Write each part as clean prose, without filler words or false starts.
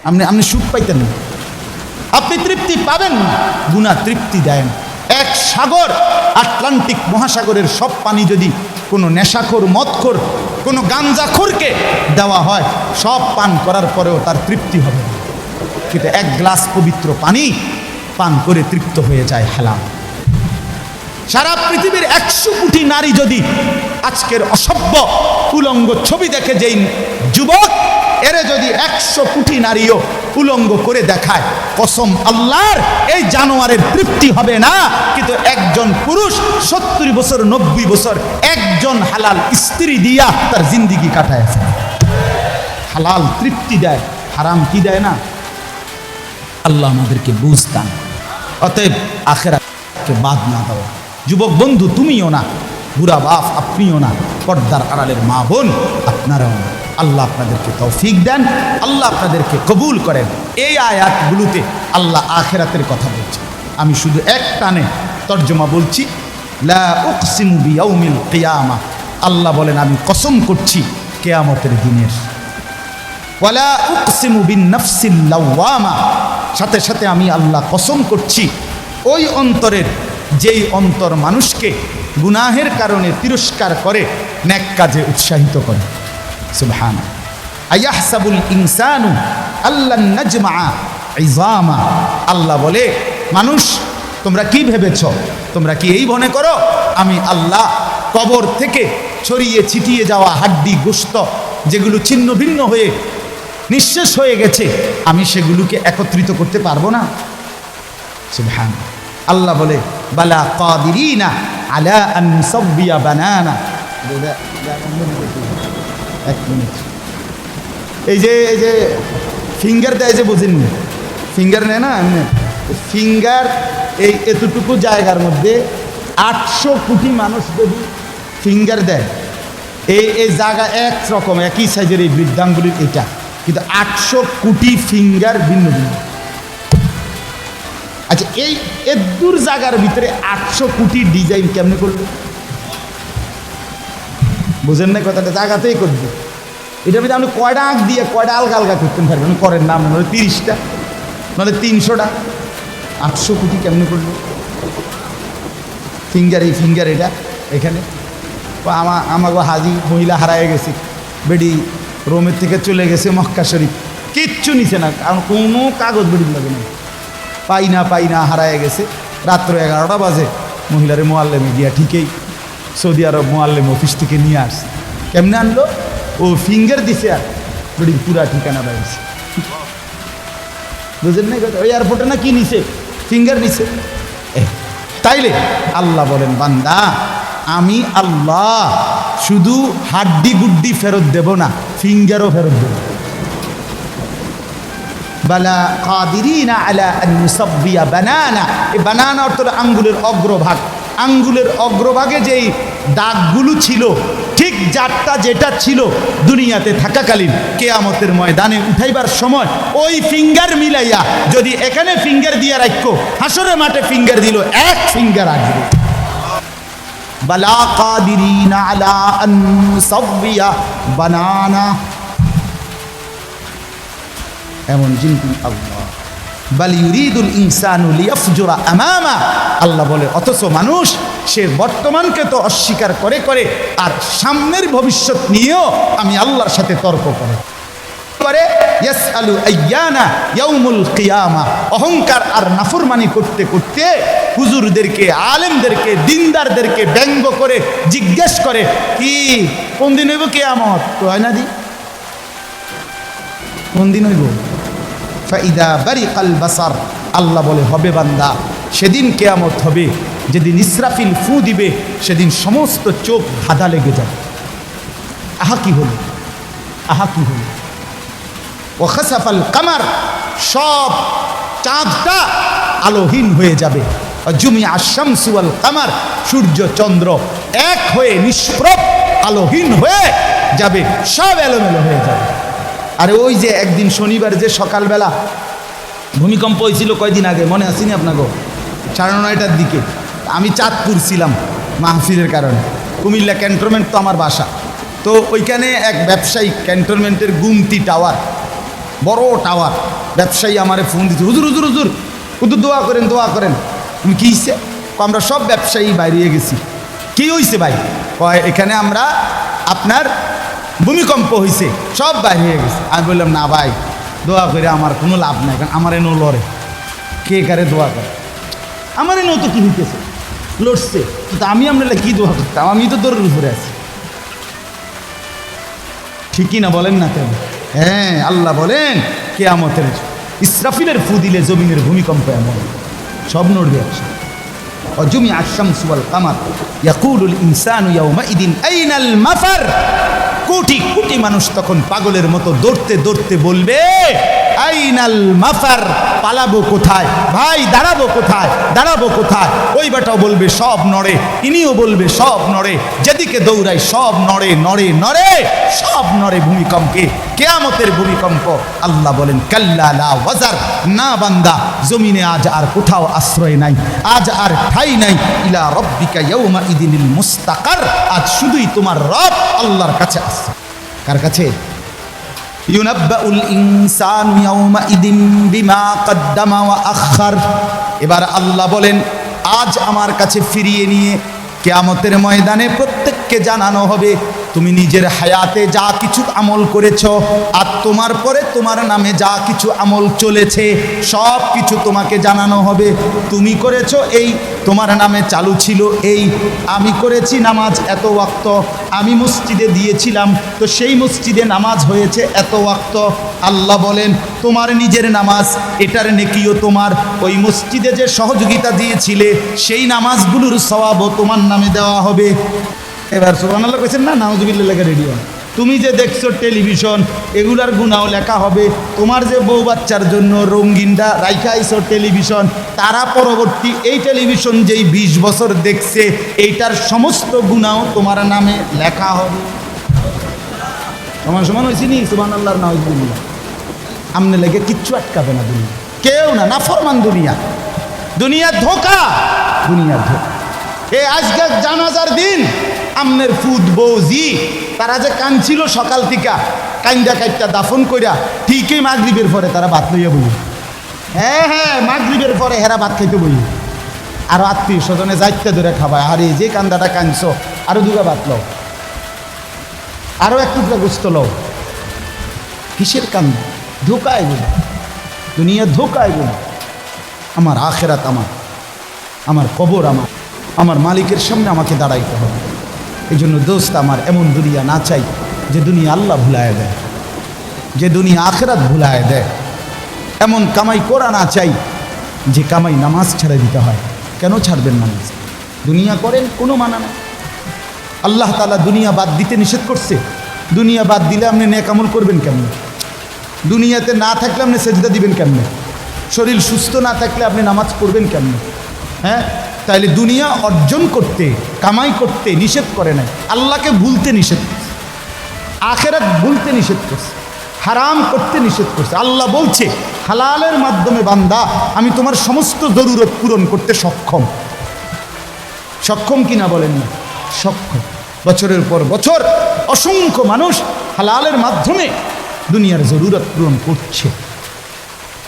আপনি সুখ পাইতেন না, আপনি তৃপ্তি পাবেন না। গুনাহ তৃপ্তি দেয় না। এক সাগর, আটলান্টিক মহাসাগরের সব পানি যদি কোনো নেশাখোর, মদখোর, কোনো গাঞ্জাখোরকে দেওয়া হয়, সব পান করার পরেও তার তৃপ্তি হবে না। কিন্তু এক গ্লাস পবিত্র পানি পান করে তৃপ্ত হয়ে যায় হালাল। সারা পৃথিবীর 100 কোটি নারী যদি আজকের অসভ্য উলঙ্গ ছবি দেখে, যেই যুবক এরে যদি 100 কোটি নারীও উলঙ্গ করে দেখায়, কসম আল্লাহর, এই জানোয়ারের তৃপ্তি হবে না। কিন্তু একজন পুরুষ 70 বছর 90 বছর একজন হালাল স্ত্রী দিয়া তার জিন্দিগি কাটায়। হালাল তৃপ্তি দেয়, হারাম কি দেয় না। আল্লাহ আমাদেরকে বুঝতাম। অতএব আখিরাতকে বাদ না দেওয়া। যুবক বন্ধু তুমিও না, বুড়া বাপ আপনিও না, পর্দার আড়ালের মা বোন আপনারাও না। আল্লাহ আপনাদেরকে তৌফিক দেন, আল্লাহ আপনাদেরকে কবুল করেন। এই আয়াতগুলোতে আল্লাহ আখিরাতের কথা বলছেন। আমি শুধু এক টানে তর্জমা বলছি। লা উকসিমু বিয়াউমিল কিয়ামা, আল্লাহ বলেন আমি কসম করছি কিয়ামতের দিনের। ওয়ালা উকসিমু বিন-নাফসিল লাওয়ামা, সাথে সাথে আমি আল্লাহ কসম করছি ওই অন্তরের, যেই অন্তর মানুষকে গুনাহের কারণে তিরস্কার করে, নেক কাজে উৎসাহিত করে। সুবহানাল্লাহ। আয়াহসাবুল ইনসানু আল্লান নাজমা ইযামা, আল্লাহ বলে মানুষ তোমরা কি ভেবেছ, তোমরা কি এই মনে করো আমি আল্লাহ কবর থেকে ছড়িয়ে ছিটিয়ে যাওয়া হাড্ডি গোশত যেগুলো ছিন্ন ভিন্ন হয়ে নিঃশেষ হয়ে গেছে, আমি সেগুলোকে একত্রিত করতে পারবো না? সুবহানাল্লাহ। আল্লাহ বলে বালা কাদিরিনা আলা আন নুসাব্বিয়া বানানা। এক মিনিট, এই যে ফিঙ্গার দেয় যে, বুঝেননি? ফিঙ্গার নেয় না, ফিঙ্গার এই এতটুকু জায়গার মধ্যে 800 কোটি মানুষ যদি ফিঙ্গার দেয়, এই জায়গা একরকম একই সাইজের এই বৃদ্ধাঙ্গুলির এটা, কিন্তু 800 কোটি ফিঙ্গার ভিন্ন ভিন্ন। আচ্ছা, এই এদুর জায়গার ভিতরে 800 কোটি ডিজাইন কেমনে করবে? বুঝেন না কথাটা? জায়গাতেই করবে। এটার ভিতরে আপনি কয়টা আঁক দিয়ে কয়টা আলগা আলগা করতেন পারবেন? করেন না, নাহলে 30টা, নাহলে 300টা। 800 কোটি কেমনে করবে? ফিঙ্গার, এই ফিঙ্গার এটা এখানে। আমাকে হাজি মহিলা হারায় গেছে, বেডি রোমের থেকে চলে গেছে মক্কা শরীফ, কিচ্ছু নিছে না, কারণ কোনো কাগজ বেডি লাগে না, পাই না হারায় গেছে। রাত্র 11টা বাজে মহিলারে মোয়াল্লেমে গিয়া ঠিকই সৌদি আরব মোয়াল্লেম অফিস থেকে নিয়ে আসছে। কেমনে আনলো? ও ফিঙ্গার দিছে আর বেডি পুরা ঠিকানা বাইছে। বুঝেন না? ওই এয়ারপোর্টে না কি নিছে? ফিঙ্গার নিছে। তাইলে আল্লাহ বলেন বান্দা আমি আল্লাহ শুধু হাড্ডি গুড্ডি ফেরত দেব না, ফিঙ্গারও ফেরত দেব। বালা কাদিরিনা আলা আন নুসাব্বিয়া বানানা। এই বানানা অর্থ আঙ্গুলের অগ্রভাগ। আঙ্গুলের অগ্রভাগে যেই দাগগুলো ছিল, ঠিক যারটা যেটা ছিল দুনিয়াতে থাকাকালীন, কিয়ামতের ময়দানে উঠাইবার সময় ওই ফিঙ্গার মিলাইয়া যদি এখানে ফিঙ্গার দিয়ে রাখো, হাসরের মাঠে ফিঙ্গার দিল, এক ফিঙ্গার আসবে। বালা কাদিরিনা আলা আন নুসাব্বিয়া বানানা, এমন যিনি আল্লাহ। বাল ইউরিদুল ইনসানু লিয়াফজুরা আমামা, আল্লাহ বলে অথচ মানুষ সে বর্তমানকে তো অস্বীকার করে করে আর সামনের ভবিষ্যৎ নিয়েও আমি আল্লাহর সাথে তর্ক করে ইয়াসআলু আইয়ানা ইয়াউমুল কিয়ামা। অহংকার আর নাফরমানি করতে করতে হুজুরদেরকে, আলেমদেরকে, দিনদারদেরকে ব্যঙ্গ করে জিজ্ঞেস করে কি কোন দিন হইব কিয়ামত? তো হয় না দি, কোন দিন হইব? ফাইদা বারিকাল বাসার, আল্লাহ বলে হবে বান্দা সেদিন কিয়ামত হবে যেদিন ইসরাফিল ফু দিবে, সেদিন সমস্ত চোখ ধাঁধা লেগে যাবে। আহা কি হলো, আহা কি হলো। ও খাসাফাল কামার, সব চাঁদটা আলোহীন হয়ে যাবে। জুমিয়া শামসু ওয়াল কামার, সূর্য চন্দ্র এক হয়ে নিষ্প্রভ আলোহীন হয়ে যাবে, সব এলোমেলো হয়ে যাবে। আরে ওই যে একদিন শনিবার যে সকালবেলা ভূমিকম্প হয়েছিল কয়দিন আগে, মনে আসেনি আপনাকে? 9:30টার দিকে আমি চাঁদপুর ছিলাম মাহফিলের কারণে। কুমিল্লা ক্যান্টনমেন্ট তো আমার বাসা, তো ওইখানে এক ব্যবসায়িক ক্যান্টনমেন্টের গুমতি টাওয়ার, বড় টাওয়ার। ব্যবসায়ী আমারে ফোন দিচ্ছে, হুজুর হুজুর হুজুর হুজুর দোয়া করেন দোয়া করেন। তুমি কী হইছে? আমরা সব ব্যবসায়ী বাইরে গেছি। কি হইছে ভাই? কয় এখানে আমরা আপনার ভূমিকম্প হয়েছে, সব বাইরে হয়ে গেছে। আমি বললাম না ভাই, দোয়া করে আমার কোনো লাভ নাই, কারণ আমার এনো লড়ে। কে কারে দোয়া করে? আমার এনো তো কি হইতেছে, লড়ছে। তো আমি আপনারা কি দোয়া করতাম? আমি তো দৌড়ের উপরে আছি। ঠিকই না বলেন না কেন? হ্যাঁ, আল্লাহ বলেন কিয়ামতের ইসরাফিলের ফু দিলে জমিনের ভূমিকম্প এমন সব নড়বে একসাথে। وجمع الشمس والقمر يقول الإنسان يومئذ أين المفر। কোটি কোটি মানুষ তখন পাগলের মতো দৌড়তে দৌড়তে বলবে আইনাল মাফার, পালাবো কোথায় ভাই, দাঁড়াবো কোথায়, দাঁড়াবো কোথায়। ওই বেটাও বলবে সব নড়ে, ইনিও বলবে সব নড়ে, যেদিকে দৌড়াই সব নড়ে নড়ে নড়ে, সব নড়ে ভূমিকম্পে, কিয়ামতের ভূমিকম্প। আল্লাহ বলেন কাল্লা লা ওয়াজার, না বান্দা, জমিনে আজ আর কোথাও আশ্রয় নাই, আজ আর ঠাই নাই। ইলা রব্বিকা ইয়াউমা ইদিনিল মুস্তাকার, আজ শুধুই তোমার রব আল্লাহর কাছে আসছে। কার কাছে? ইউনাব্বাউল ইনসানু ইয়াউমা ইদিন বিমা কদ্দামা ওয়া আখার। এবার আল্লাহ বলেন আজ আমার কাছে ফিরিয়ে নিয়ে কিয়ামতের ময়দানে প্রত্যেককে জানানো হবে তুমি নিজের হায়াতে যা কিছু আমল করেছ, আর তোমার পরে তোমার নামে যা কিছু আমল চলেছে সব কিছু তোমাকে জানানো হবে। তুমি করেছো এই, তোমার নামে চালু ছিল এই, আমি করেছি নামাজ এত ওয়াক্ত, আমি মসজিদে দিয়েছিলাম তো সেই মসজিদে নামাজ হয়েছে এত ওয়াক্ত। আল্লাহ বলেন তোমার নিজের নামাজ, এটার নেকিও তোমার, ওই মসজিদে যে সহযোগিতা দিয়েছিলে সেই নামাজগুলোর সওয়াবও তোমার নামে দেওয়া হবে। এবার সুবহানাল্লাহ কইছেন না, নাউজুবিল্লাহ লেখা রেডি হয়। তুমি যে দেখছো টেলিভিশন, এগুলার গুনাও লেখা হবে। তোমার যে বউ বাচ্চার জন্য রঙিনটা রাইখা আইছো টেলিভিশন, তারা পরবর্তী এই টেলিভিশন যেই 20 বছর দেখছে এইটার সমস্ত গুনাও তোমার নামে লেখা হবে। সমান সমান হয়েছি নি? সুবহানাল্লাহ নাউজুবিল্লাহ। আমনে লেগে কিচ্ছু আটকাবে না দুনিয়া, কেউ না, নাফরমান দুনিয়া, দুনিয়া ধোঁকা, দুনিয়া ধোঁকা। এই আজকে জানাজার দিন আমনের ফুদ বৌজি তারা যে কাঁদছিল সকাল থেকে, কান্দা কাইটা দাফন কইরা ঠিকই মাগরিবের পরে তারা ভাত লইয়া বই। হ্যাঁ হ্যাঁ, মাগরিবের পরে হেরা ভাত খাইতে বই। আরো আত্মীয় স্বজনে যাইতে ধরে খাবায়, আরে যে কান্দাটা কাঁদছো আরো দুগা ভাত লও, আরো এক টুকরা গোস্ত লও। কিসের কান্দা? ধোকা এগুলো, দুনিয়া ধোকা এগুলো। আমার আখেরাত আমার, আমার কবর আমার, আমার মালিকের সামনে আমাকে দাঁড়াইতে হবে। এই জন্য দোস্ত আমার এমন দুনিয়া না চাই যে দুনিয়া আল্লাহ ভুলায় দেয়, যে দুনিয়া আখেরাত ভুলায় দেয়। এমন কামাই করা না চাই যে কামাই নামাজ ছেড়ে দিতে হয়। কেন ছাড়বেন নামাজ? দুনিয়া করেন, কোনো মানা না। আল্লাহ তাআলা দুনিয়া বাদ দিতে নিষেধ করছে। দুনিয়া বাদ দিলে আপনি নেক আমল করবেন কেমনে? দুনিয়াতে না থাকলে আপনি সেজদা দিবেন কেমনে? শরীর সুস্থ না থাকলে আপনি নামাজ পড়বেন কেমনে? হ্যাঁ, তাইলে দুনিয়া অর্জন করতে, কামাই করতে নিষেধ করে নাই, আল্লাহকে ভুলতে নিষেধ করছে, আখেরাত ভুলতে নিষেধ করছে, হারাম করতে নিষেধ করছে। আল্লাহ বলছে হালালের মাধ্যমে বান্দা আমি তোমার সমস্ত জরুরত পূরণ করতে সক্ষম। সক্ষম কিনা বলেন না? সক্ষম। বছরের পর বছর অসংখ্য মানুষ হালালের মাধ্যমে দুনিয়ার জরুরত পূরণ করছে।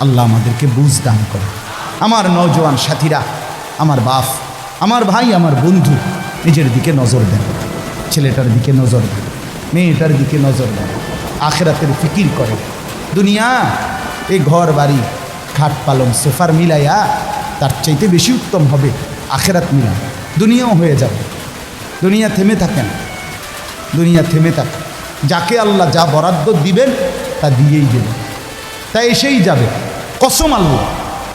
আল্লাহ আমাদেরকে বুঝ দান করে। আমার নওজোয়ান সাথীরা, আমার বাপ, আমার ভাই, আমার বন্ধু, নিজের দিকে নজর দেন, ছেলেটার দিকে নজর দেন, মেয়েটার দিকে নজর দেন, আখেরাতের ফিকির করে। দুনিয়া এই ঘর বাড়ি খাট পালং সোফার মিলাইয়া তার চাইতে বেশি উত্তম হবে আখেরাত মিলা। দুনিয়াও হয়ে যাবে, দুনিয়া থেমে থাকে না, দুনিয়া থেমে থাকে। যাকে আল্লাহ যা বরাদ্দ দিবেন তা দিয়েই দেবেন, তা এসেই যাবে। কসম আল্লাহ,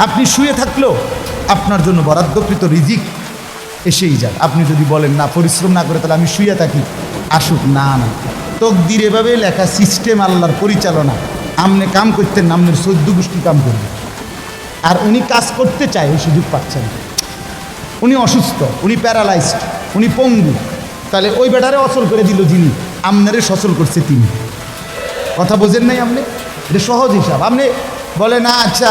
আপনি শুয়ে থাকলেও আপনার জন্য বরাদ্দকৃত রিজিক এসেই যাবে। আপনি যদি বলেন না পরিশ্রম না করে তাহলে আমি শুয়ে থাকি, আসুক। না না, তকদির এভাবে লেখা, সিস্টেম আল্লাহর পরিচালনা। আমনে কাম করতেন, আমনের 14 গোষ্ঠী কাম করবে। আর উনি কাজ করতে চায়, ওই সুযোগ পাচ্ছেন। উনি অসুস্থ, উনি প্যারালাইজড, উনি পঙ্গু, তাহলে ওই বেটারে অচল করে দিল যিনি, আমনারে সচল করছে তিনি। কথা বোঝেন নাই আপনি? এটা সহজ হিসাব। আপনি বলে না আচ্ছা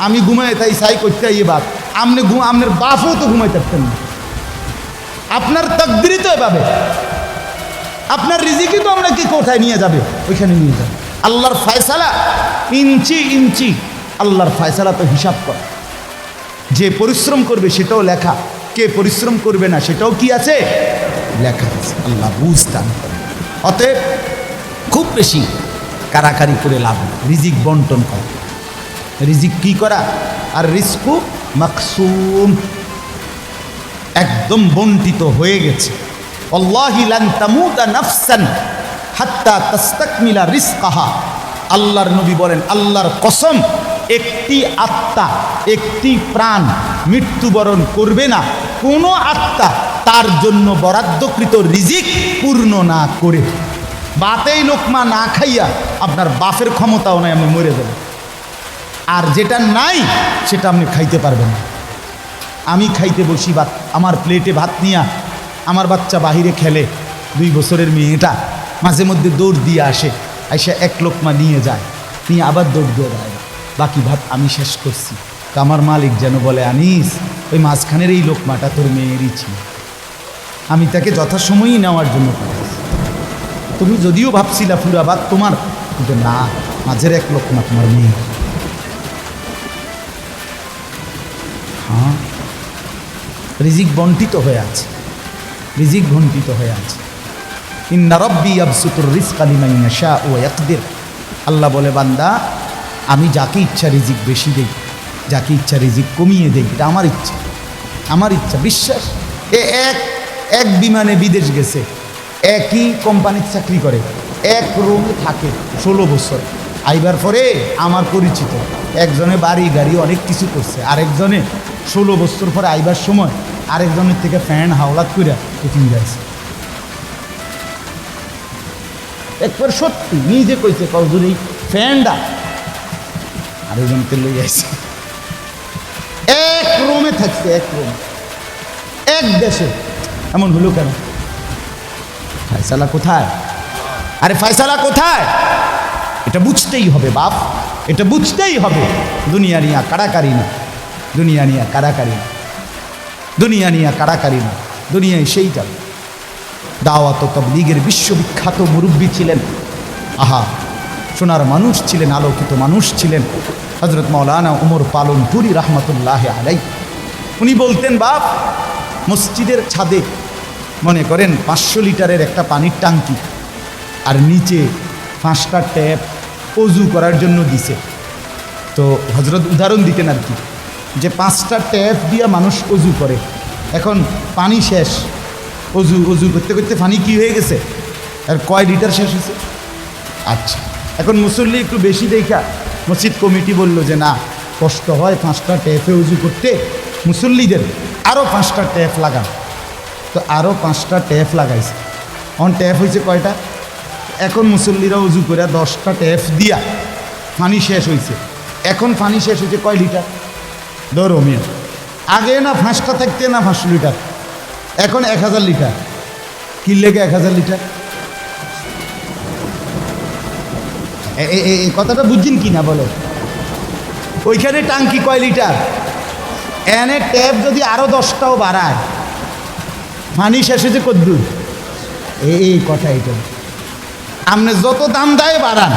আমি ঘুমাই তাই সাই করতে ইয়ে বাপ, আপনি আপনার বাপও তো ঘুমাইতে পারতেন না। আপনার তকদিরই তো এভাবে, আপনার রিজিকই তো আপনাকে কোথায় নিয়ে যাবে, ওইখানে নিয়ে যাবে। আল্লাহর ফয়সালা ইঞ্চি ইঞ্চি, আল্লাহর ফয়সালা তো হিসাব কর। যে পরিশ্রম করবে সেটাও লেখা, কে পরিশ্রম করবে না সেটাও কি আছে, লেখা আছে। আল্লাহ বুঝতাম। অতএব খুব বেশি কারাকারি করে লাভ নেই, রিজিক বন্টন করা। রিজিক কি করা? আর রিজকু মাকসুম, একদম বন্টিত হয়ে গেছে। আল্লাহি লান তামুতা নাফসান হাত্তা তাস্তাকমিলা রিজকাহা। আল্লাহর নবী বলেন, আল্লাহর কসম, একটি আত্মা, একটি প্রাণ মৃত্যুবরণ করবে না কোনো আত্মা তার জন্য বরাদ্দকৃত রিজিক পূর্ণ না করে। বাতেই লোকমা না খাইয়া আপনার বাপের ক্ষমতাও নাই, আমি মরে যাব। আর যেটা নাই সেটা আপনি খাইতে পারবেন না। আমি খাইতে বসি ভাত, আমার প্লেটে ভাত নিয়া আমার বাচ্চা বাহিরে খেলে, 2 বছরের মেয়েটা মাঝে মধ্যে দৌড় দিয়ে আসে, আইসা এক লোকমা নিয়ে যায়, নিয়ে আবার দৌড় দিয়ে দেয়, বাকি ভাত আমি শেষ করছি। তো আমার মালিক যেন বলে, আনিস, ওই মাঝখানের এই লোকমাটা তোর মেয়েরই ছিল, আমি তাকে যথাসময়ই নেওয়ার জন্য পাঠাচ্ছি। তুমি যদিও ভাবছিলা পুরা ভাত তোমার, কিন্তু না, মাঝের এক লোকমা তোমার মেয়ে। হ্যাঁ, রিজিক বন্টিত হয়ে আছে, রিজিক বন্টিত হয়ে আছে। ইন্না রাব্বি ইয়াবসুতুর রিজকা লিমান ইয়াশা ওয়া ইয়াকদির। আল্লাহ বলে, বান্দা, আমি যাকে ইচ্ছা রিজিক বেশি দেই, যাকে ইচ্ছা রিজিক কমিয়ে দেই, এটা আমার ইচ্ছা, আমার ইচ্ছা। বিশ্বাস, এক বিমানে বিদেশ গেছে, একই কোম্পানির চাকরি করে, এক রুমে থাকে 16 বছর। আইবার পরে আমার পরিচিত একজনে বাড়ি গাড়ি অনেক কিছু করছে, আরেকজনে 16 বছর পরে আইবার সময় আরেকজনের থেকে ফ্যান হাওলাত করে টিফিন যাইছে। একবার সত্যি নিজে কইছে, কজুরি ফ্যানটা আরেকজনকে লই যাইছে। এক রুমে থাকছে, এক রুমে, এক দেশে। এমন হলো কেন? ফয়সালা কোথায়? আরে ফয়সালা কোথায়? এটা বুঝতেই হবে বাপ, এটা বুঝতেই হবে। দুনিয়া নিয়া কাড়াকাড়ি না, দুনিয়া নিয়া কাড়াকাড়ি না, দুনিয়া নিয়া কাড়াকাড়ি না, দুনিয়ায় সেইটা। দাওয়াত ও তাবলীগের বিশ্ববিখ্যাত মুরব্বী ছিলেন, আহা, সোনার মানুষ ছিলেন, আলোকিত মানুষ ছিলেন হযরত মাওলানা উমর পালনপুরি রহমতুল্লাহ আলাই। উনি বলতেন, বাপ, মসজিদের ছাদে মনে করেন 500 লিটারের একটা পানির ট্যাঙ্কি, আর নিচে 5টা ট্যাপ অজু করার জন্য দিছে। তো হযরত উদাহরণ দিতেন আর কি, যে 5টা ট্যাপ দিয়ে মানুষ অজু করে, এখন পানি শেষ, অজু করতে করতে পানি কি হয়ে গেছে, আর কয় লিটার শেষ হয়েছে। আচ্ছা, এখন মুসল্লি একটু বেশি দেখা মসজিদ কমিটি বলল যে না, কষ্ট হয় 5টা ট্যাপে অজু করতে, মুসল্লিদের আরও 5টা ট্যাপ লাগান। তো আরও 5টা ট্যাপ লাগাইছে। এখন ট্যাপ হয়েছে কয়টা? এখন মুসল্লিরা উজু করে 10টা ট্যাপ দিয়া পানি শেষ হয়েছে। এখন পানি শেষ হয়েছে কয় লিটার? ধরো মিয়া, আগে না 5টা থাকতে না 500 লিটার, এখন 1000 লিটার। কি লেগে 1000 লিটার? এই কথাটা বুঝছেন কি না বলো? ওইখানে টাঙ্কি কয় লিটার, এনে ট্যাপ যদি আরও 10টাও বাড়ায়, পানি শেষ হয়েছে কদ্দুর। এই কথা, এটা আপনি যত দাম দেয় বাড়ান,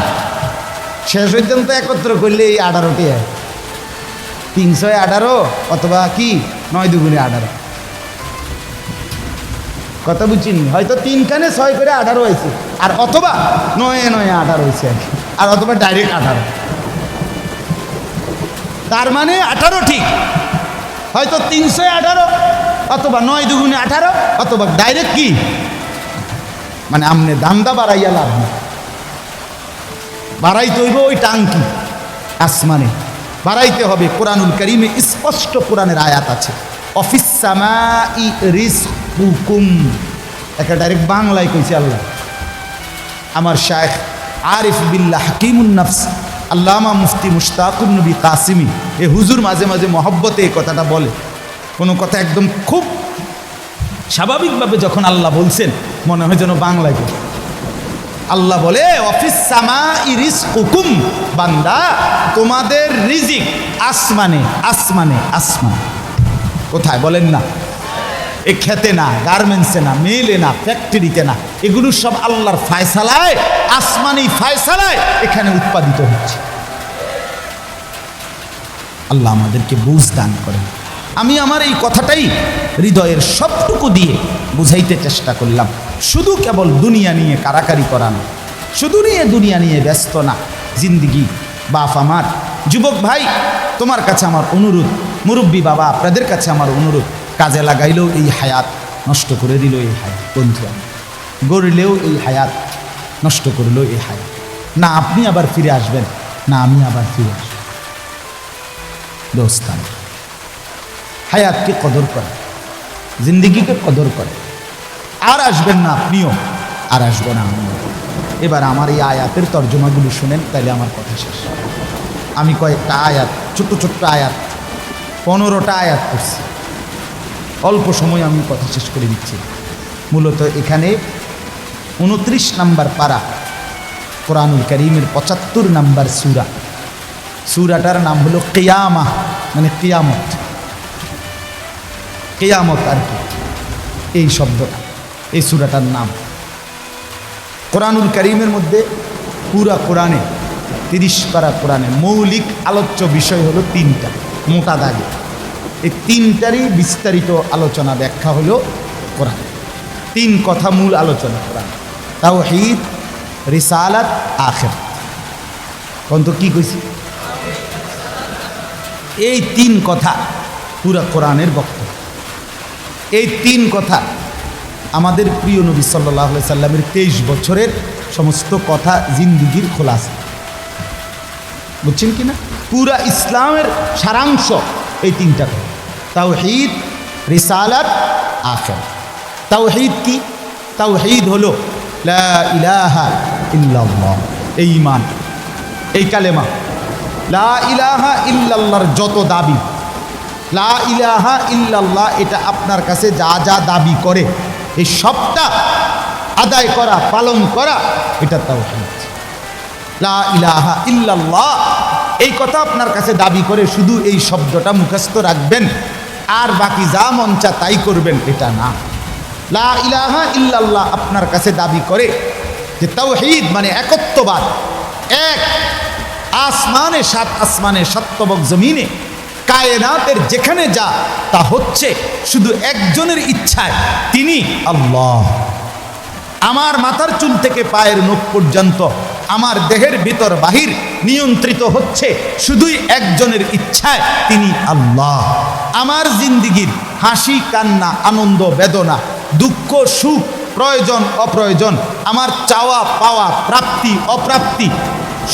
শেষ হইতেন তো একত্র করলে এই 18টি 318 অথবা কি 9 দুগুণে 18। কথা বুঝছিনি? হয়তো 3খানে 6 করে 18 হয়েছে, আর অথবা 9 9 18 হয়েছে আর কি, আর অথবা ডাইরেক্ট 18। তার মানে 18 ঠিক, হয়তো 318 অথবা 9 দুগুণে 18 অথবা ডাইরেক্ট কি, মানে আমনে দামদা বাড়াইয়া লাভ না, বাড়াইতে হইব ওই টাঙ্কি আসমানে বাড়াইতে হবে। কোরআনুল কারীমে স্পষ্ট কোরআনের আয়াত আছে, অফিস সামাই রিজকুকুম, একটা ডাইরেক্ট বাংলায় কইছে আল্লাহ। আমার শায়েখ আরিফ বিল্লাহ হাকিমুন নফস আল্লামা মুফতি মুশতাকুন নবী কাসিমি, এ হুজুর মাঝে মাঝে মহব্বতে এই কথাটা বলে। কোনো কথা একদম খুব স্বাভাবিকভাবে যখন আল্লাহ বলছেন, মনে হয় যেন বাংলায় বলে। আল্লাহ বলে, অফিস সামাই রিজকুকুম, বান্দা, তোমাদের রিজিক আসমানে আসমানে আসমানে। কোথায় বলেন না? এ খেতে না, গার্মেন্টসে না, মেলে না, ফ্যাক্টরিতে না, এগুলো সব আল্লাহর ফায়সালায়, আসমানি ফায়সালায় এখানে উৎপাদিত হচ্ছে। আল্লাহ আমাদেরকে বুঝ দান করেন। আমি আমার এই কথাটাই হৃদয়ের সবটুকু দিয়ে বুঝাইতে চেষ্টা করলাম। শুধু কেবল দুনিয়া নিয়ে কারাকারি করানো, শুধু দুনিয়া নিয়ে ব্যস্ত না। জিন্দিগি বাপ আমার, যুবক ভাই তোমার কাছে আমার অনুরোধ, মুরব্বী বাবা আপনাদের কাছে আমার অনুরোধ, কাজে লাগাইলেও এই হায়াত, নষ্ট করে দিল এই হায়াত। বন্ধু গড়লেও এই হায়াত, নষ্ট করলেও এই হায়াত। না আপনি আবার ফিরে আসবেন, না আমি আবার ফিরে আসব। দোস্তান হায়াতকে কদর করে, জিন্দিগিকে কদর করে। আর আসবেন না আপনিও, আর আসবো না আমিও। এবার আমার এই আয়াতের তর্জমাগুলো শুনেন, তাইলে আমার কথা শেষ। আমি কয়েকটা আয়াত, ছোট্ট ছোট্ট আয়াত, 15টা আয়াত করছি। অল্প সময় আমি কথা শেষ করে দিচ্ছি। মূলত এখানে 29 নম্বর পারা, কোরআনুল কারীমের 75 নম্বর সূরা। সূরাটার নাম হলো কিয়ামা, মানে কিয়ামত। কিয়ামত আর কি এই শব্দটা, এই সূরাটার নাম। কোরআনুল কারীমের মধ্যে পুরা কোরআনে 30 পারা কোরআনে মৌলিক আলোচ্য বিষয় হলো 3টা, মোটা দাগে। এই 3টারই বিস্তারিত আলোচনা ব্যাখ্যা হলো কোরআন। 3 কথা মূল আলোচনা কোরআন: তাওহীদ, রিসালাত, আখিরাত। কোন তো কি কইছি? এই 3 কথা পুরা কোরআনের বক্তব্য। এই 3 কথা আমাদের প্রিয় নবী সাল্লাল্লাহু আলাইহি সাল্লামের 23 বছরের সমস্ত কথা, জিন্দিগির খোলাসা। বুঝছেন কি না? পুরা ইসলামের সারাংশ এই 3টা কথা: তাওহীদ, রিসালাত, আখিরাত। তাওহীদ কি? তাওহীদ হলো লা ইলাহা ইল্লাল্লাহ, এই ঈমান, এই কালেমা। লা ইলাহা ইল্লাল্লাহর যত দাবি, লা ইলাহা ইল্লাল্লাহ এটা আপনার কাছে যা যা দাবি করে এই সবটা আদায় করা, পালন করা, এটা তাওহীদ। লা ইলাহা ইল্লাল্লাহ এই কথা আপনার কাছে দাবি করে শুধু এই শব্দটা মুখস্থ রাখবেন আর বাকি যা মন চা তাই করবেন, এটা না। লা ইলাহা ইল্লাল্লাহ আপনার কাছে দাবি করে যে তাওহীদ মানে একত্ববাদ। এক আসমানে, 7 আসমানে, 7 তবক জমিনে, কায়নাতের যেখানে যা তা হচ্ছে শুধু একজনের ইচ্ছায়, তিনি আল্লাহ। আমার মাথার চুল থেকে পায়ের নখ পর্যন্ত, আমার দেহের ভিতর বাহির নিয়ন্ত্রিত হচ্ছে শুধুই একজনের ইচ্ছায়, তিনি আল্লাহ। আমার জিন্দিগির হাসি কান্না, আনন্দ বেদনা, দুঃখ সুখ, প্রয়োজন অপ্রয়োজন, আমার চাওয়া পাওয়া, প্রাপ্তি অপ্রাপ্তি,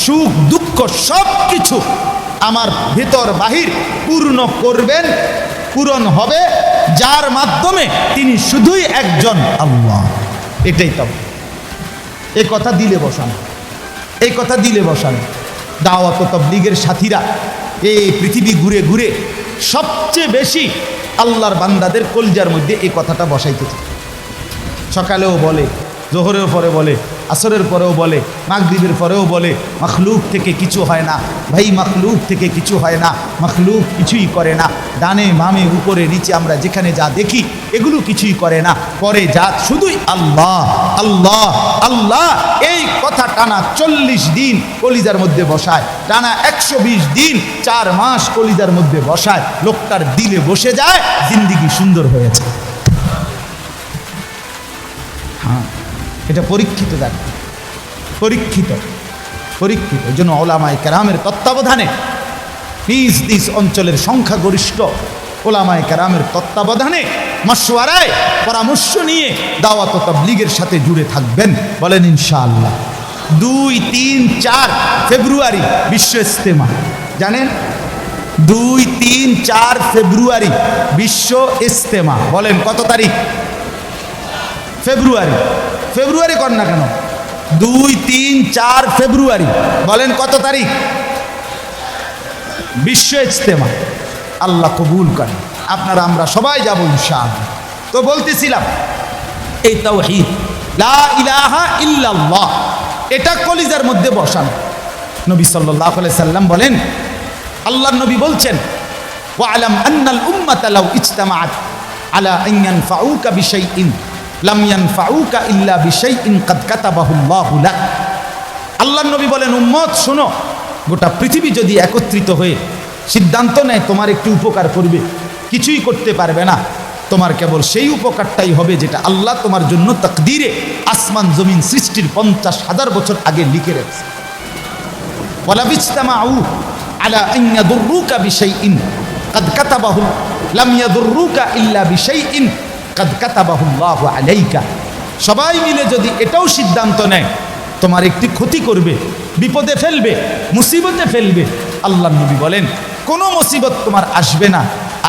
সুখ দুঃখ সব কিছু আমার ভিতর বাহির পূর্ণ করবেন, পূরণ হবে যার মাধ্যমে, তিনি শুধুই একজন আল্লাহ। এটাই তো এই কথা দিলে বসানো, এই কথা দিলে বসানো। দাওয়াত ও তাবলীগের সাথীরা এই পৃথিবী ঘুরে ঘুরে সবচেয়ে বেশি আল্লাহর বান্দাদের কলজার মধ্যে এই কথাটা বসাইতেছে। সকালেও বলে, জোহরের পরে বলে, আসরের পরেও বলে, মাগরিবের পরেও বলে, মখলুক থেকে কিছু হয় না ভাই, মখলুক থেকে কিছু হয় না, মখলুক কিছুই করে না। ডানে বামে উপরে নিচে আমরা যেখানে যা দেখি এগুলো কিছুই করে না, করে যা শুধুই আল্লাহ আল্লাহ আল্লাহ। এই কথা টানা 40 দিন কলিজার মধ্যে বসায়, টানা 120 দিন 4 মাস কলিজার মধ্যে বসায়, লোকটার দিলে বসে যায়, জিন্দিগি সুন্দর হয়েছে। হ্যাঁ, এটা পরীক্ষিত, দেখ পরীক্ষিত, পরীক্ষিত। এই জন্য ওলামায়ে কেরামের তত্ত্বাবধানে, নিজ নিজ অঞ্চলের সংখ্যাগরিষ্ঠ ওলামায়ে কেরামের তত্ত্বাবধানে, মশওয়ারায়, পরামর্শ নিয়ে দাওয়াত ও তাবলীগের সাথে জুড়ে থাকবেন। বলেন ইনশাআল্লাহ। 2, 3, 4 ফেব্রুয়ারি বিশ্ব ইজতেমা, জানেন? 2, 3, 4 ফেব্রুয়ারি বিশ্ব ইজতেমা। বলেন কত তারিখ? ফেব্রুয়ারি। ফেব্রুয়ারি কর না কেন? 2, 3, 4 ফেব্রুয়ারি। বলেন কত তারিখ? বিশ্ব ইজতেমা। আল্লাহ কবুল করেন। আপনারা আমরা সবাই যাব ইনশাআল্লাহ। তো বলতেছিলাম এই তাওহীদ, লা ইলাহা ইল্লাল্লাহ, এটা কলিজার মধ্যে বসানো। নবী সাল্লাল্লাহু আলাইহি সাল্লাম বলেন, আল্লাহর নবী বলছেন, ওয়ালাম আন্নাল উম্মাতা লাউ ইজতামাআত আলা আন ইয়ানফাউকা বিশাইইন লাম ইয়ানফাউকা ইল্লা বিশাইইন কাদ কাতাবাহুল্লাহু লাক। আল্লাহর নবী বলেন, উম্মত শোনো, গোটা পৃথিবী যদি একত্রিত হয়ে সিদ্ধান্ত নেয় তোমার একটু উপকার করবে, কিছুই করতে পারবে না। তোমার কেবল সেই উপকারটাই হবে যেটা আল্লাহ তোমার জন্য তাকদীরে আসমান জমিন সৃষ্টির 50,000 বছর আগে লিখে রেখেছে। ওয়ালা বিজতামাউ আলা আন ইয়াদুররুকা বিশাইইন কাদ কাতাবাহু লাম ইয়াদুররুকা ইল্লা বিশাইইন কাদ কাতাবাহুল্লাহু আলাইকা। সবাই মিলে যদি এটাও সিদ্ধান্ত নেয় তোমার একটি ক্ষতি করবে, বিপদে ফেলবে, মুসিবতে ফেলবে, আল্লাহর নবী বলেন কোনো মুসিবত তোমার আসবে না,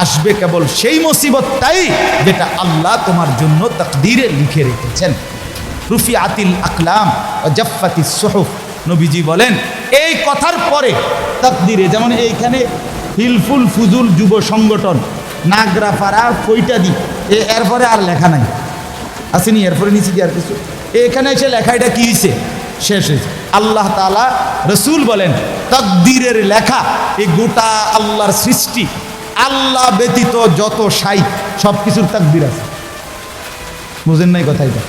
আসবে কেবল সেই মুসিবতটাই যেটা আল্লাহ তোমার জন্য তাকদীরে লিখে রেখেছেন। রুফিআতিল আকলাম ওয়া জাফফাতিস সুহুফ। নবীজি বলেন এই কথার পরে তাকদীরে, যেমন এইখানে হিলফুল ফুজুল যুব সংগঠন নাগরাপাড়া ফইটাদি, এরপরে আর লেখা নাই, আসেনি, এরপরে নিচে দিয়ে আর কিছু, এখানে এসে লেখা এটা কি হয়েছে, শেষ হয়েছে। আল্লাহ তাআলা রসুল বলেন তাকদীরের লেখা এই গোটা আল্লাহর সৃষ্টি, আল্লাহ ব্যতীত যত সাই সব কিছুর তাকদীর আছে। বুঝেন নাই কথা? এটা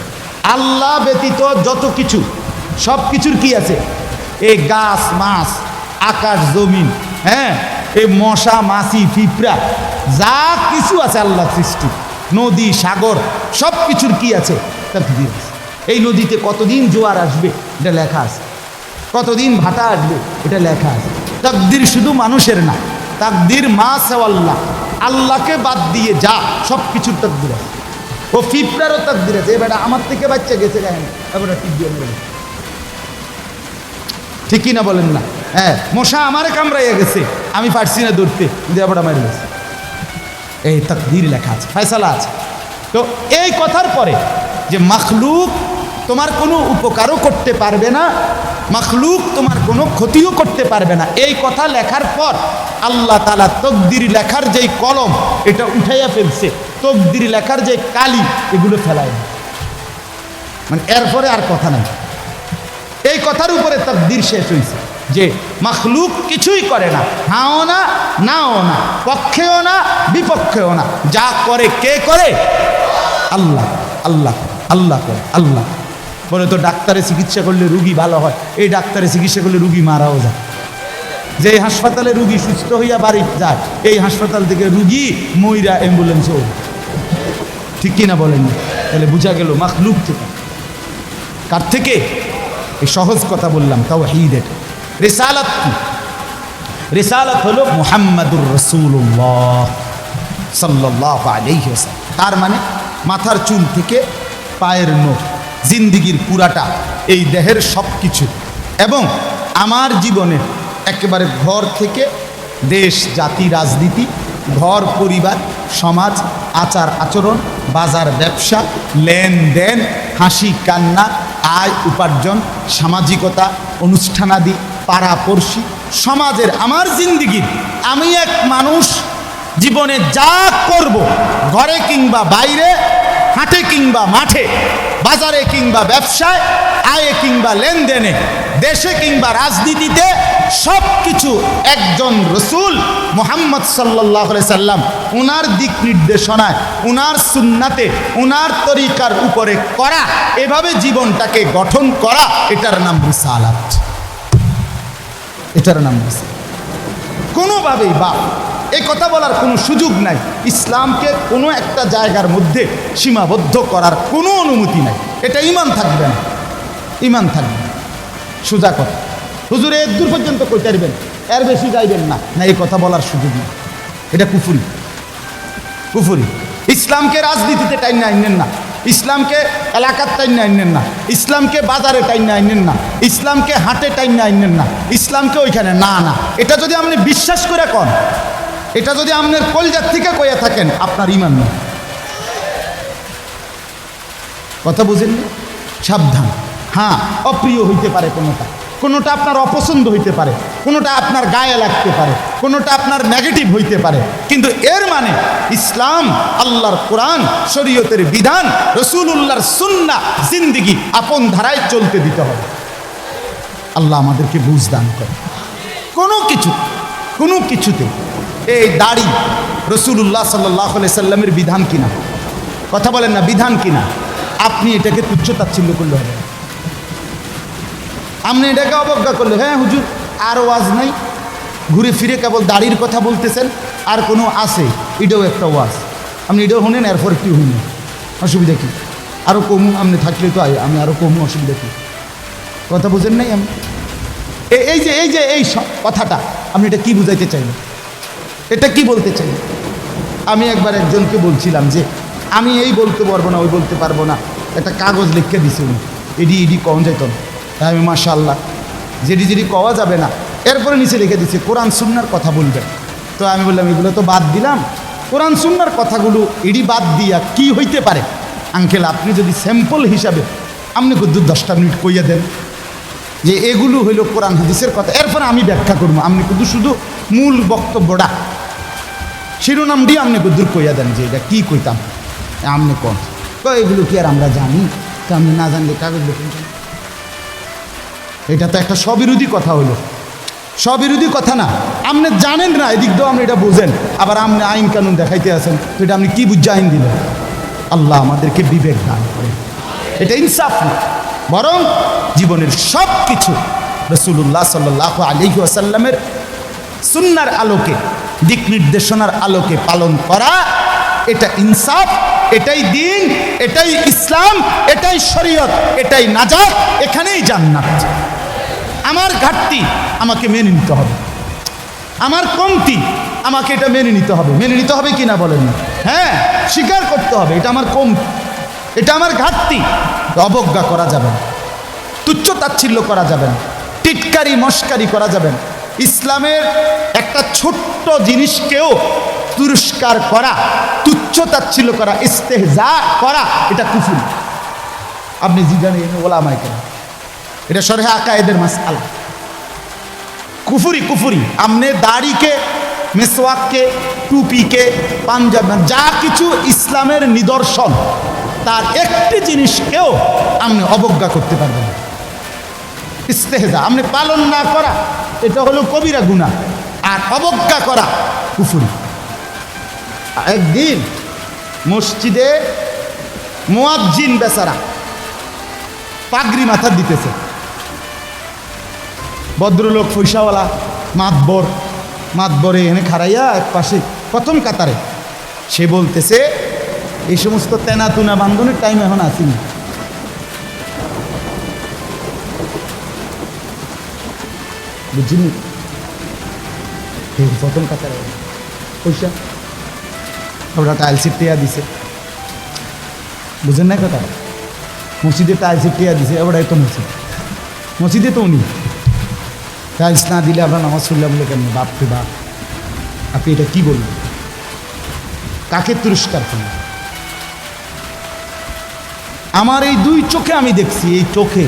আল্লাহ ব্যতীত যত কিছু সব কিছুর কি আছে? এই গাছ মাছ, আকাশ জমিন, হ্যাঁ, এই মশা মাছি পিঁপড়া যা কিছু আছে আল্লাহ সৃষ্টি, নদী সাগর সব কিছুর কি আছে? তাকদীর আছে। এই নদীতে কতদিন জোয়ার আসবে এটা লেখা আছে, কতদিন ভাটা আসবে এটা লেখা আছে। তাকদীর শুধু মানুষের না, তাকদীর মা সেওয়াল্লাহ, আল্লাহকে বাদ দিয়ে যা সব কিছুর তাকদীর আছে। ও পিঁপড়ারও তাকদীর আছে। এবার আমার থেকে বাচ্চা গেছে কেন, এবার টিপ দিয়ে নেবেন, ঠিক কিনা বলেন না? হ্যাঁ, মশা আমারে কামড়াইয়া গেছে, আমি পারছি না ধরতে, এবার আমার গেছে। এই তাকদীর লেখা আছে, ফয়সালা আছে। তো এই কথার পরে যে মাখলুক তোমার কোনো উপকারও করতে পারবে না, মাখলুক তোমার কোনো ক্ষতিও করতে পারবে না, এই কথা লেখার পর আল্লাহ তাআলা তকদির লেখার যেই কলম এটা উঠাইয়া ফেলছে, তকদির লেখার যে কালি এগুলো ফেলায়, মানে এরপরে আর কথা নাই। এই কথার উপরে তকদির শেষ হয়েছে যে মাখলুক কিছুই করে না, হাও না নাও না, পক্ষেও না বিপক্ষেও না, যা করে কে করে? আল্লাহ। আল্লাহ আল্লাহ করে, আল্লাহ। বলে তো ডাক্তারে চিকিৎসা করলে রুগী ভালো হয়, এই ডাক্তারে চিকিৎসা করলে রুগী মারাও যায়। যে হাসপাতালে রুগী সুস্থ হইয়া বাড়ি যায়, এই হাসপাতাল থেকে রুগী মইরা অ্যাম্বুলেন্সে ওঠে, ঠিক কিনা বলেন? তাহলে বোঝা গেল মাখলুক থেকে। কার থেকে? এই সহজ কথা বললাম, তাওহীদ। এটা রিসালাত কি? রিসালাত হলো মুহাম্মাদুর রাসূলুল্লাহ সাল্লাল্লাহু আলাইহি ওয়াসাল্লাম। তার মানে মাথার চুল থেকে পায়ের নখ, জিন্দিগির পুরাটা, এই দেহের সব কিছু, এবং আমার জীবনের একেবারে ঘর থেকে দেশ জাতি রাজনীতি, ঘর পরিবার সমাজ, আচার আচরণ, বাজার ব্যবসা, লেনদেন, হাসি কান্না, আয় উপার্জন, সামাজিকতা, অনুষ্ঠানাদি, পাড়াপড়শি, সমাজের আমার জিন্দিগির, আমি এক মানুষ জীবনে যা করব, ঘরে কিংবা বাইরে, হাটে কিংবা মাঠে, বাজারে কিংবা ব্যবসায়, আয়ে কিংবা লেনদেনে, দেশে কিংবা রাজনীতিতে, সব কিছু একজন রসুল মুহাম্মদ সাল্লাল্লাহু আলাইহি সাল্লাম উনার দিক নির্দেশনায়, উনার সুন্নাতে, উনার তরিকার উপরে করা, এভাবে জীবনটাকে গঠন করা, এটার নাম রিসালাত। এটার নাম রিসালাত। কোনোভাবেই বা এই কথা বলার কোনো সুযোগ নাই, ইসলামকে কোনো একটা জায়গার মধ্যে সীমাবদ্ধ করার কোনো অনুমতি নাই। এটা ঈমান থাকবে না, ঈমান থাকবে না। সোজা কথা, হুজুর এর দূর পর্যন্ত কইতে পারবেন, এর বেশি যাইবেন না, না, এই কথা বলার সুযোগ নেই। এটা কুফরি, কুফরি। ইসলামকে রাজনীতিতে টাইনে আইনেন না, ইসলামকে এলাকার টাইনে আইনেন না, ইসলামকে বাজারে টাইনে আইনেন না, ইসলামকে হাটে টাইনে আইনেন না, ইসলামকে ওইখানে না, না। এটা যদি আপনি বিশ্বাস করে কন, এটা যদি আপনার কলজার থেকে কইয়া থাকেন, আপনার ঈমান নেই। কথা বুঝেন? সাবধান। হ্যাঁ, অপ্রিয় হইতে পারে কোনোটা, কোনোটা আপনার অপছন্দ হইতে পারে, কোনোটা আপনার গায়ে লাগতে পারে, কোনোটা আপনার নেগেটিভ হইতে পারে, কিন্তু এর মানে ইসলাম, আল্লাহর কোরআন, শরীয়তের বিধান, রাসূলুল্লাহর সুন্নাহ, জিন্দেগি আপন ধারায় চলতে দিতে হবে। আল্লাহ আমাদেরকে বুঝ দান করে। কোনো কিছু কোনো কিছুতে এই দাড়ি রাসূলুল্লাহ সাল্লাল্লাহু আলাইহি সাল্লামের বিধান কিনা? কথা বলেন না, বিধান কিনা? আপনি এটাকে তুচ্ছ তাচ্ছিল্য করলে হবে, আপনি এটাকে অবজ্ঞা করলে, হ্যাঁ হুজুর আর ওয়াজ নাই, ঘুরে ফিরে কেবল দাড়ির কথা বলতেছেন, আর কোনো আছে এটাও একটা ওয়াজ, আপনি এটাও শুনেন, এরপর একটু শুনেন, অসুবিধা কী? আরও কমু, আপনি থাকলে তো আমি আরও কমু, অসুবিধা কী? কথা বুঝেন নাই? আমি এই কথাটা আপনি এটা কি বুঝাইতে চাইলেন? এটা কি বলতে চাই? আমি একবার একজনকে বলছিলাম যে আমি এই বলতে পারবো না, ওই বলতে পারবো না, একটা কাগজ লিখে দিছি উনি, এডি কওয়া যাইত না। আমি মাশাআল্লাহ যেটি কওয়া যাবে না, এরপরে নিচে লিখে দিচ্ছে কোরআন সুন্নাহর কথা বলবেন। তো আমি বললাম এগুলো তো বাদ দিলাম, কোরআন সুন্নাহর কথাগুলো এডি বাদ দিয়া কি হইতে পারে? আঙ্কেল আপনি যদি স্যাম্পল হিসাবে আপনি কিন্তু 10টা মিনিট কইয়া দেন যে এগুলো হইল কোরআন হাদিসের কথা, এরপরে আমি ব্যাখ্যা করবো, আপনি কিন্তু শুধু মূল বক্তব্যটা শিরোনাম দিয়ে আপনি দূর কইয়া দেন যে এটা কী কইতাম, আপনি কন তো এগুলো কি আর আমরা জানি? তো আপনি না জানলে কাগজ লিখুন। এটা তো একটা স্ববিরোধী কথা হলো, স্ববিরোধী কথা না, আপনি জানেন না, এদিক দিয়েও আপনি এটা বুঝেন, আবার আপনি আইন কানুন দেখাইতে আছেন, তো এটা আপনি কী বুঝে আইন দিলেন? আল্লাহ আমাদেরকে বিবেক দান করে, এটা ইনসাফ না, বরং জীবনের সব কিছু রাসূলুল্লাহ সাল্লাল্লাহু আলাইহি ওয়াসাল্লামের সুন্নাহর আলোকে, দিক নির্দেশনার আলোকে পালন করা, এটা ইনসাফ, এটাই দ্বীন, এটাই ইসলাম, এটাই শরীয়ত, এটাই নাজাত, এখানেই জান্নাত। আমার ঘাটতি আমাকে মেনে নিতে হবে, আমার কমতি আমাকে এটা মেনে নিতে হবে। মেনে নিতে হবে কি না বলেন না? হ্যাঁ, স্বীকার করতে হবে এটা আমার কমতি, এটা আমার ঘাটতি। অবজ্ঞা করা যাবে না, তুচ্ছ তাচ্ছিল্য করা যাবে না, টিটকারি মস্কারি করা যাবে না। ইসলামের একটা ছোট্ট জিনিসকেও তিরস্কার করা, তুচ্ছ তাচ্ছিল্য করা, ইস্তেহজা করা, এটা কুফর। আপনি জিজ্ঞাসা ওলামায়ে কেরাম, এটা শরহে আকায়েদের মাসআলা, কুফরি। আপনি দাড়িকে, মেসওয়াককে, টুপিকে, পাঞ্জাব, যা কিছু ইসলামের নিদর্শন, তার একটি জিনিসকেও আপনি অবজ্ঞা করতে পারবেন না। ইস্তেহজা আপনি পালন না করা, এটা হলো কবিরা গুনাহ, আর অবজ্ঞা করা কুফরি। একদিন মসজিদে মুয়াজ্জিন বেচারা পাগড়ি মাথা দিতেছে, ভদ্রলোক পয়সাওয়ালা মাতবরে এনে খাড়াইয়া এক পাশে প্রথম কাতারে, সে বলতেছে এই সমস্ত তেনাতুনা বান্ধনের টাইম এখন আসেনি, বুঝিনি? প্রথম কাতারে পয়সা ওরা টাইলসিট টিয়া দিছে, বুঝেন না কথা? মসজিদে টাইলসিট টিয়া দিছে, ওরাই তো মসজিদে তো উনি টাইলস না দিলে আমরা নামাজ পড়লাম বলে কেন? বাপ রে বাপ, আপনি এটা কি বলবেন? কাকে তিরস্কার করলেন? আমার এই দুই চোখে আমি দেখছি, এই চোখে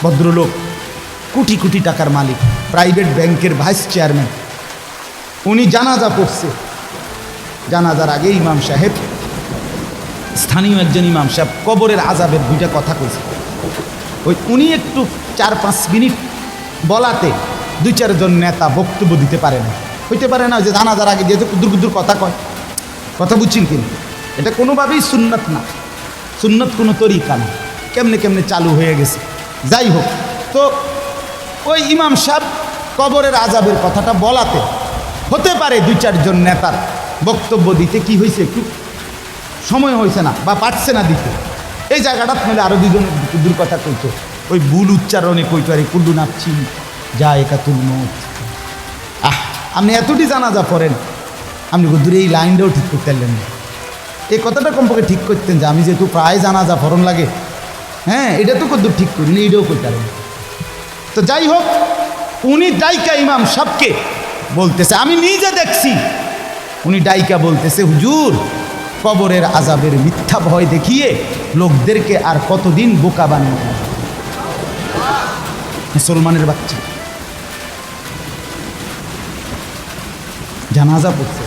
ভদ্রলোক কোটি কোটি টাকার মালিক, প্রাইভেট ব্যাংকের ভাইস চেয়ারম্যান, উনি জানাজা পড়ছে। জানাজার আগে ইমাম সাহেব, স্থানীয় একজন ইমাম সাহেব কবরের আযাবের দুইটা কথা কইছে। উনি একটু 4-5 মিনিট বলাতে 2-4 জন নেতা বক্তব্য দিতে পারে না, হইতে পারে না যে জানাজার আগে যেহেতু কুদুর কথা কয়, কথা বুঝছেন কিনা? এটা কোনোভাবেই সুন্নত না, সুন্নত কোনো তরিকা না, কেমনে চালু হয়ে গেছে। যাই হোক, তো ওই ইমাম সাহেব কবরের আযাবের কথাটা বলাতে হতে পারে 2-4 জন নেতার বক্তব্য দিতে কি হয়েছে, একটু সময় হয়েছে না বা পারছে না দিতে। এই জায়গাটা মেলে আরও 2 জন কুদুর কথা কইতো, ওই ভুল উচ্চারণে কইতো, আরে কুল্লু নাপছি যা একাতুল মত। আপনি এতটি জানাজা পড়েন, আপনি কুদুর এই লাইনটাও ঠিক করতে পারলেন না। এই কথাটা কমপক্ষে ঠিক করতেন যে আমি যেহেতু প্রায় জানাজা পড়ন লাগে, হ্যাঁ এটা তো কুদুর ঠিক করিনি, এইটাও করতে পারেন। তো যাই হোক, উনি ডাইকা ইমাম সাহেবকে বলতেছে, আমি নিজে দেখছি, উনি ডাইকা বলতেছে, হুজুর কবরের আযাবের মিথ্যা ভয় দেখিয়ে লোকদেরকে আর কতদিন বোকা বানিয়ে মুসলমানের বাচ্চা জানাজা পড়ছে,